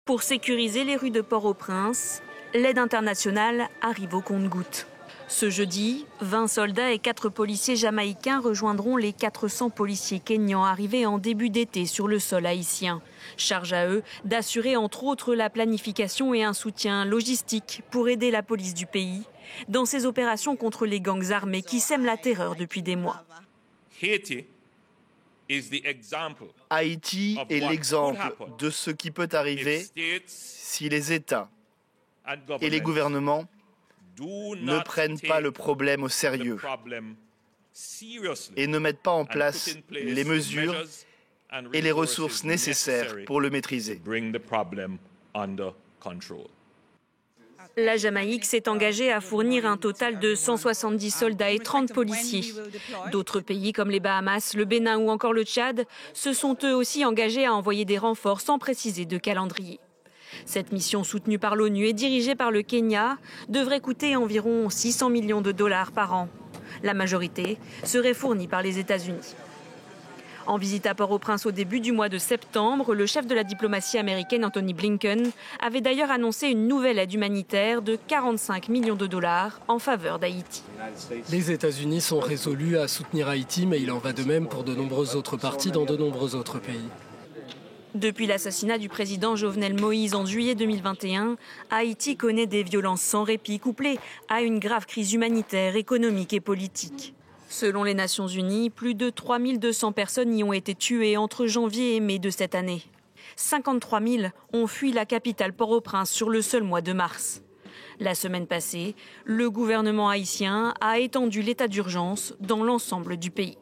Pour sécuriser les rues de Port-au-Prince, l'aide internationale arrive au compte-gouttes. Ce jeudi, 20 soldats et 4 policiers jamaïcains rejoindront les 400 policiers kényans arrivés en début d'été sur le sol haïtien. Charge à eux d'assurer entre autres la planification et un soutien logistique pour aider la police du pays dans ses opérations contre les gangs armés qui sèment la terreur depuis des mois. Haïti est l'exemple de ce qui peut arriver si les États et les gouvernements ne prennent pas le problème au sérieux et ne mettent pas en place les mesures et les ressources nécessaires pour le maîtriser. La Jamaïque s'est engagée à fournir un total de 170 soldats et 30 policiers. D'autres pays comme les Bahamas, le Bénin ou encore le Tchad se sont eux aussi engagés à envoyer des renforts sans préciser de calendrier. Cette mission soutenue par l'ONU et dirigée par le Kenya devrait coûter environ 600 millions de dollars par an. La majorité serait fournie par les États-Unis. En visite à Port-au-Prince au début du mois de septembre, le chef de la diplomatie américaine Anthony Blinken avait d'ailleurs annoncé une nouvelle aide humanitaire de 45 millions de dollars en faveur d'Haïti. Les États-Unis sont résolus à soutenir Haïti, mais il en va de même pour de nombreuses autres parties dans de nombreux autres pays. Depuis l'assassinat du président Jovenel Moïse en juillet 2021, Haïti connaît des violences sans répit couplées à une grave crise humanitaire, économique et politique. Selon les Nations Unies, plus de 3200 personnes y ont été tuées entre janvier et mai de cette année. 53 000 ont fui la capitale Port-au-Prince sur le seul mois de mars. La semaine passée, le gouvernement haïtien a étendu l'état d'urgence dans l'ensemble du pays.